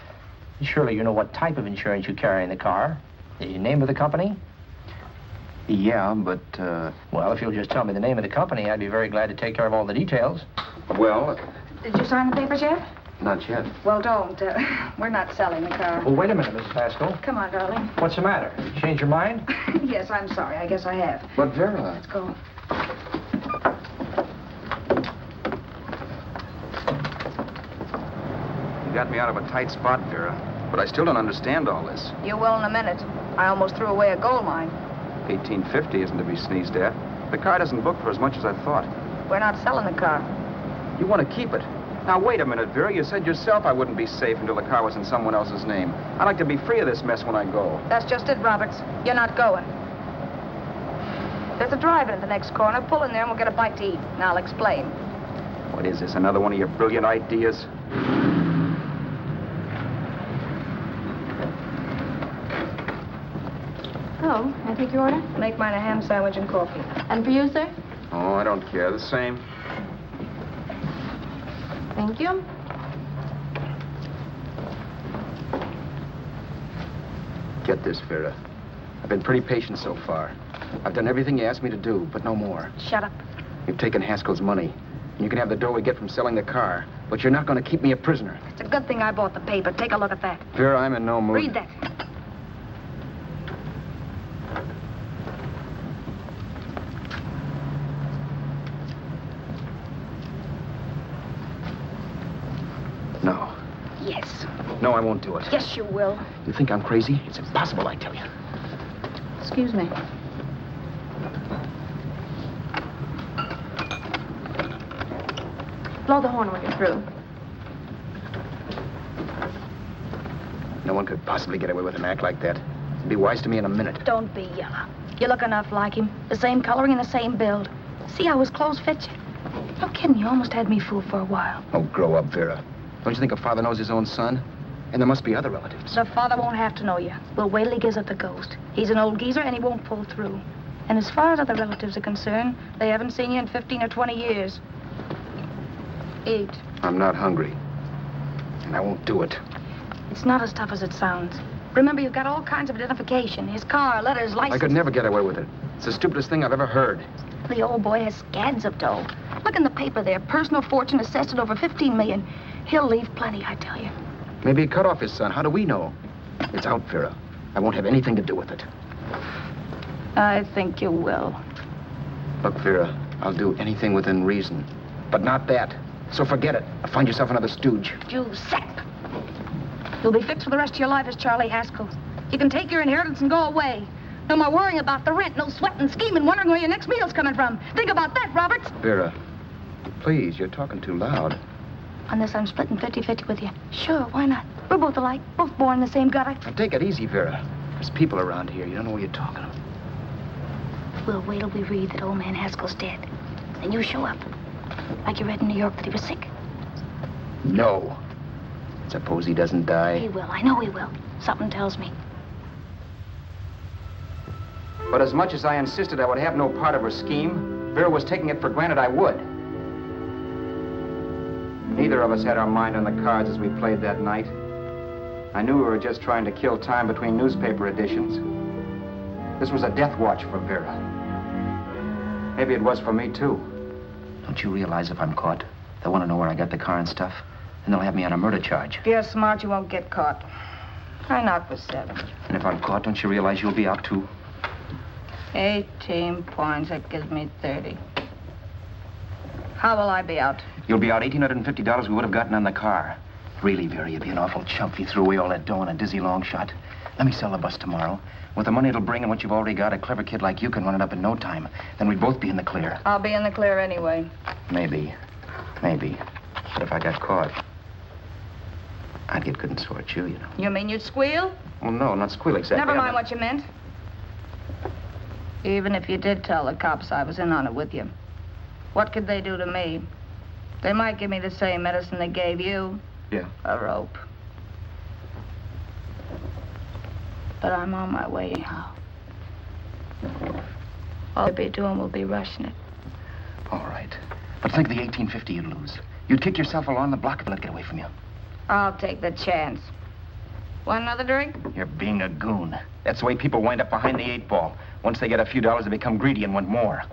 Surely you know what type of insurance you carry in the car. The name of the company? Yeah, but, Well, if you'll just tell me the name of the company, I'd be very glad to take care of all the details. well, Did you sign the papers yet? not yet. Well, don't. We're not selling the car. Well, wait a minute, Mrs. Haskell. Come on, darling. What's the matter? You changed your mind? Yes, I'm sorry. I guess I have. But, Vera... Let's go. You got me out of a tight spot, Vera. But I still don't understand all this. You will in a minute. I almost threw away a gold mine. 1850 isn't to be sneezed at. The car doesn't book for as much as I thought. We're not selling the car. You want to keep it. Now, wait a minute, Vera. You said yourself I wouldn't be safe until the car was in someone else's name. I'd like to be free of this mess when I go. That's just it, Roberts. You're not going. There's a drive-in at the next corner. Pull in there and we'll get a bite to eat. And I'll explain. What is this, another one of your brilliant ideas? Oh, I take your order? Make mine a ham sandwich and coffee. And for you, sir? Oh, I don't care. The same. Thank you. Get this, Vera. I've been pretty patient so far. I've done everything you asked me to do, but no more. Shut up. You've taken Haskell's money, and you can have the dough we get from selling the car, but you're not going to keep me a prisoner. It's a good thing I bought the paper. Take a look at that. Vera, I'm in no mood. Read that. No. Yes. No, I won't do it. Yes, you will. You think I'm crazy? It's impossible, I tell you. Excuse me. Blow the horn when you're through. No one could possibly get away with an act like that. It'd be wise to me in a minute. Don't be yellow. You look enough like him. The same coloring and the same build. See how his clothes fit you? No kidding, you almost had me fooled for a while. Oh, grow up, Vera. Don't you think a father knows his own son? And there must be other relatives. The father won't have to know you. We'll wait till he gives up the ghost. He's an old geezer and he won't pull through. And as far as other relatives are concerned, they haven't seen you in 15 or 20 years. Eat. I'm not hungry. And I won't do it. It's not as tough as it sounds. Remember, you've got all kinds of identification. His car, letters, license. I could never get away with it. It's the stupidest thing I've ever heard. The old boy has scads of dough. Look in the paper there. Personal fortune assessed at over 15 million. He'll leave plenty, I tell you. Maybe he cut off his son. How do we know? It's out, Vera. I won't have anything to do with it. I think you will. Look, Vera, I'll do anything within reason. But not that. So forget it. Find yourself another stooge. You sap. You'll be fixed for the rest of your life as Charlie Haskell. You can take your inheritance and go away. No more worrying about the rent, no sweating, scheming, wondering where your next meal's coming from. Think about that, Roberts. Vera, please, you're talking too loud. On this, I'm splitting 50-50 with you. Sure, why not? We're both alike, both born in the same gutter. Now, take it easy, Vera. There's people around here. You don't know what you're talking about. We'll wait till we read that old man Haskell's dead. And you show up. Like you read in New York that he was sick. No. Suppose he doesn't die. He will. I know he will. Something tells me. But as much as I insisted I would have no part of her scheme, Vera was taking it for granted I would. Neither of us had our mind on the cards as we played that night. I knew we were just trying to kill time between newspaper editions. This was a death watch for Vera. Maybe it was for me, too. Don't you realize if I'm caught, they'll want to know where I got the car and stuff, and they'll have me on a murder charge. If you're smart, you won't get caught. I knock for 7. And if I'm caught, don't you realize you'll be out, too? 18 points, that gives me 30. How will I be out? You'll be out $1,850 we would have gotten on the car. Really, Vera, you'd be an awful chump if you threw away all that dough on a dizzy long shot. Let me sell the bus tomorrow. With the money it'll bring and what you've already got, a clever kid like you can run it up in no time. Then we'd both be in the clear. I'll be in the clear anyway. Maybe. But if I got caught, I'd get good and sore at you, you know. You mean you'd squeal? Well, no, not squeal exactly. Never mind what you meant. Even if you did tell the cops I was in on it with you, what could they do to me? They might give me the same medicine they gave you. Yeah. A rope. But I'm on my way now. All I'll be doing will be rushing it. All right. But think of the $1,850 you'd lose. You'd kick yourself along the block if I let it get away from you. I'll take the chance. Want another drink? You're being a goon. That's the way people wind up behind the 8 ball. Once they get a few dollars, they become greedy and want more.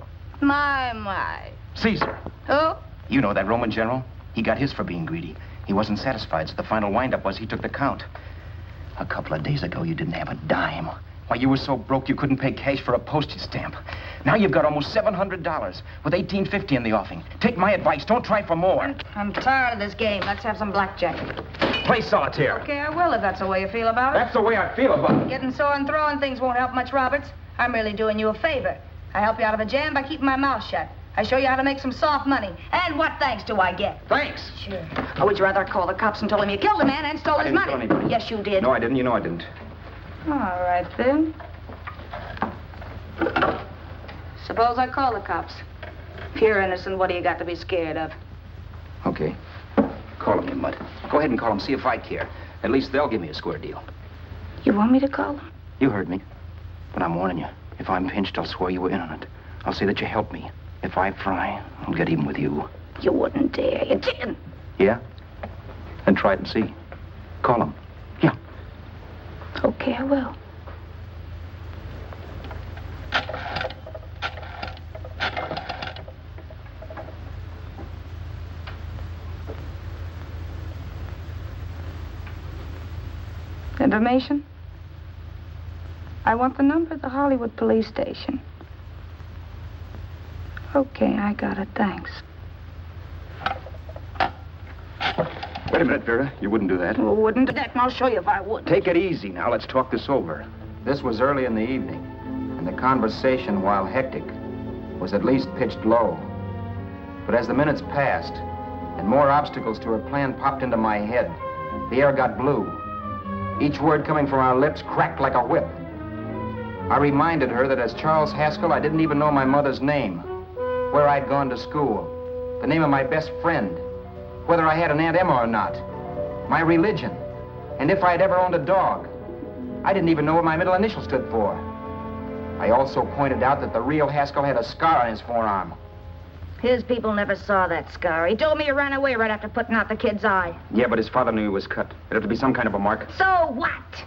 My. Caesar. Who? You know that Roman general? He got his for being greedy. He wasn't satisfied, so the final wind-up was he took the count. A couple of days ago, you didn't have a dime. Why, you were so broke you couldn't pay cash for a postage stamp. Now you've got almost $700 with $1,850 in the offing. Take my advice. Don't try for more. I'm tired of this game. Let's have some blackjack. Play solitaire. Okay, I will if that's the way you feel about it. That's the way I feel about it. Getting sore and throwing things won't help much, Roberts. I'm really doing you a favor. I help you out of a jam by keeping my mouth shut. I show you how to make some soft money. And what thanks do I get? Thanks. Sure. Or would you rather call the cops and tell them you killed the man and stole his money? I didn't kill anybody. Yes, you did. No, I didn't. You know I didn't. All right, then. Suppose I call the cops. If you're innocent, what do you got to be scared of? Okay. Call them, you mutt. Go ahead and call them, see if I care. At least they'll give me a square deal. You want me to call them? You heard me. But I'm warning you. If I'm pinched, I'll swear you were in on it. I'll say that you helped me. If I fry, I'll get even with you. You wouldn't dare. You didn't. Yeah? Then try it and see. Call them. Yeah. Okay, I will. Information? I want the number of the Hollywood police station. Okay, I got it. Thanks. Wait a minute, Vera. You wouldn't do that. Well, wouldn't do that, and I'll show you if I would. Take it easy now. Let's talk this over. This was early in the evening, and the conversation, while hectic, was at least pitched low. But as the minutes passed, and more obstacles to her plan popped into my head, the air got blue. Each word coming from our lips cracked like a whip. I reminded her that as Charles Haskell, I didn't even know my mother's name, where I'd gone to school, the name of my best friend, whether I had an Aunt Emma or not, my religion, and if I'd ever owned a dog. I didn't even know what my middle initial stood for. I also pointed out that the real Haskell had a scar on his forearm. His people never saw that scar. He told me he ran away right after putting out the kid's eye. Yeah, but his father knew he was cut. It'd have to be some kind of a mark. So what?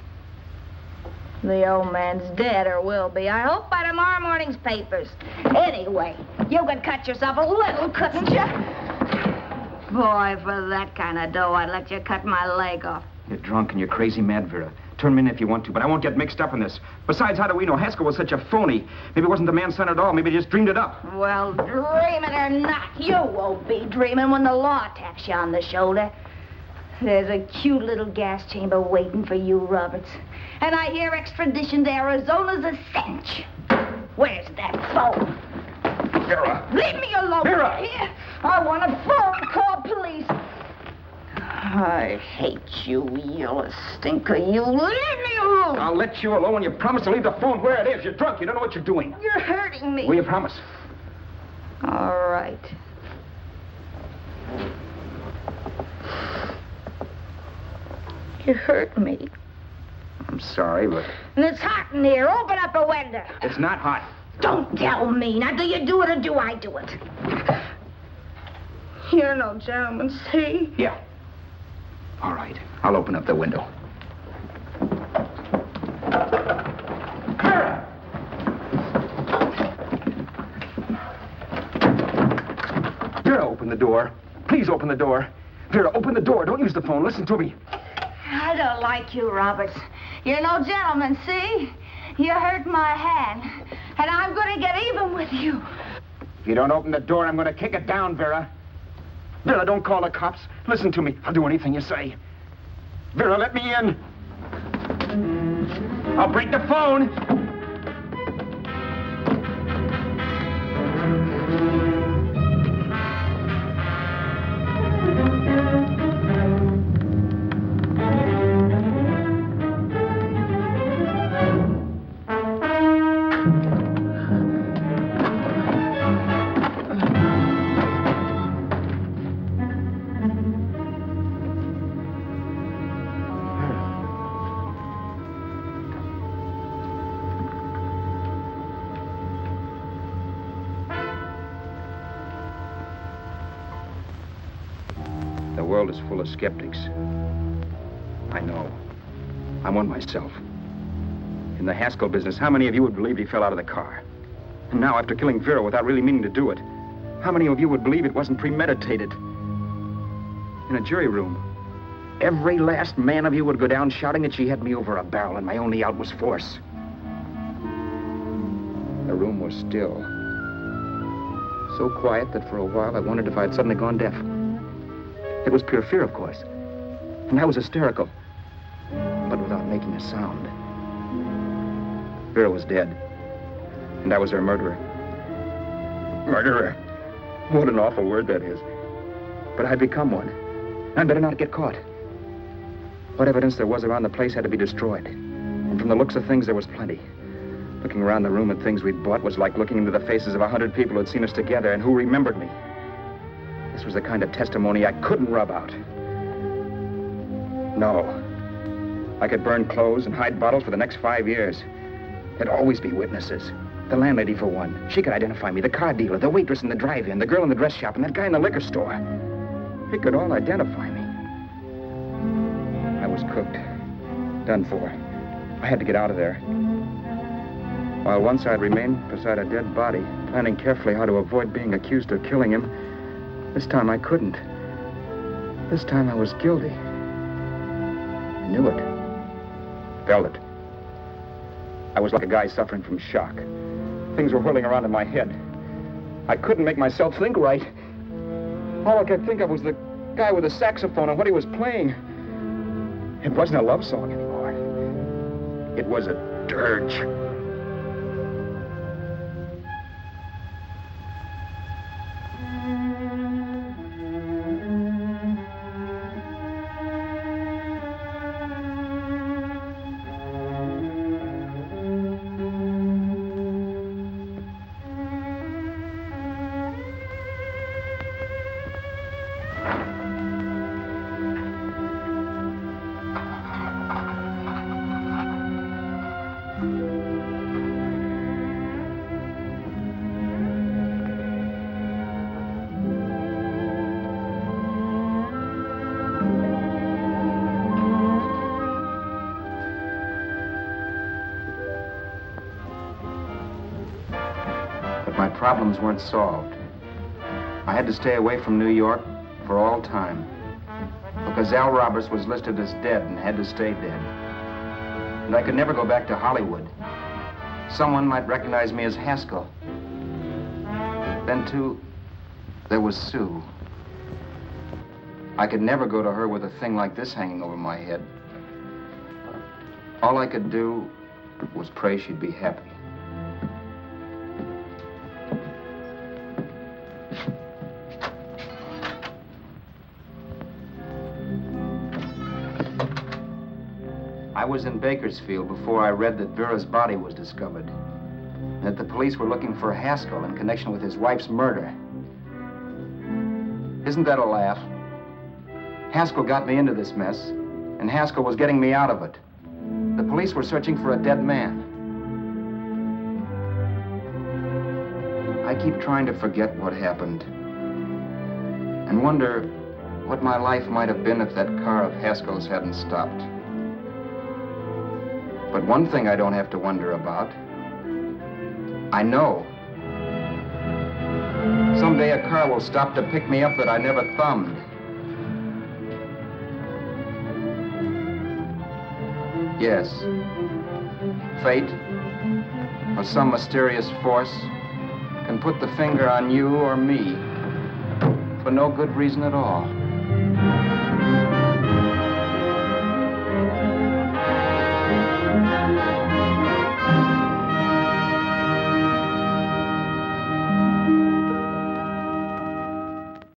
The old man's dead, or will be. I hope by tomorrow morning's papers. Anyway, you could cut yourself a little, couldn't you? Boy, for that kind of dough, I'd let you cut my leg off. You're drunk and you're crazy mad, Vera. Turn me in if you want to, but I won't get mixed up in this. Besides, how do we know Haskell was such a phony? Maybe it wasn't the man's son at all. Maybe he just dreamed it up. Well, dreaming or not, you won't be dreaming when the law taps you on the shoulder. There's a cute little gas chamber waiting for you, Roberts. And I hear extradition to Arizona's a cinch. Where's that phone? Vera! Leave me alone. Vera! Here. I want a phone. Call police. I hate you, yellow stinker. You leave me alone. I'll let you alone when you promise to leave the phone where it is. You're drunk. You don't know what you're doing. You're hurting me. Will you promise? All right. You hurt me. I'm sorry, but... And it's hot in here. Open up a window. It's not hot. Don't tell me. Now, do you do it or do I do it? You're no gentleman, see? Yeah. All right. I'll open up the window. open the door. Please open the door. Vera, open the door. Don't use the phone. Listen to me. I don't like you, Roberts. You're no gentleman, see? You hurt my hand, and I'm going to get even with you. If you don't open the door, I'm going to kick it down, Vera. Vera, don't call the cops. Listen to me. I'll do anything you say. Vera, let me in. I'll break the phone. The world is full of skeptics. I know. I'm one myself. In the Haskell business, how many of you would believe he fell out of the car? And now, after killing Vera without really meaning to do it, how many of you would believe it wasn't premeditated? In a jury room, every last man of you would go down shouting that she had me over a barrel and my only out was force. The room was still. So quiet that for a while I wondered if I had suddenly gone deaf. It was pure fear, of course. And I was hysterical, but without making a sound. Vera was dead, and I was her murderer. Murderer. What an awful word that is. But I'd become one. I'd better not get caught. What evidence there was around the place had to be destroyed. And from the looks of things, there was plenty. Looking around the room at things we'd bought was like looking into the faces of 100 people who had seen us together and who remembered me. This was the kind of testimony I couldn't rub out. No. I could burn clothes and hide bottles for the next 5 years. There'd always be witnesses. The landlady, for one. She could identify me. The car dealer, the waitress in the drive-in, the girl in the dress shop, and that guy in the liquor store. They could all identify me. I was cooked. Done for. I had to get out of there. While once I'd remained beside a dead body, planning carefully how to avoid being accused of killing him, this time I couldn't. This time I was guilty. I knew it. Felt it. I was like a guy suffering from shock. Things were whirling around in my head. I couldn't make myself think right. All I could think of was the guy with the saxophone and what he was playing. It wasn't a love song anymore. It was a dirge. Problems weren't solved. I had to stay away from New York for all time because Al Roberts was listed as dead and had to stay dead. And I could never go back to Hollywood. Someone might recognize me as Haskell. Then, too, there was Sue. I could never go to her with a thing like this hanging over my head. All I could do was pray she'd be happy. I was in Bakersfield before I read that Vera's body was discovered, and that the police were looking for Haskell in connection with his wife's murder. Isn't that a laugh? Haskell got me into this mess, and Haskell was getting me out of it. The police were searching for a dead man. I keep trying to forget what happened, and wonder what my life might have been if that car of Haskell's hadn't stopped. But one thing I don't have to wonder about. I know. Someday a car will stop to pick me up that I never thumbed. Yes. Fate, or some mysterious force, can put the finger on you or me for no good reason at all.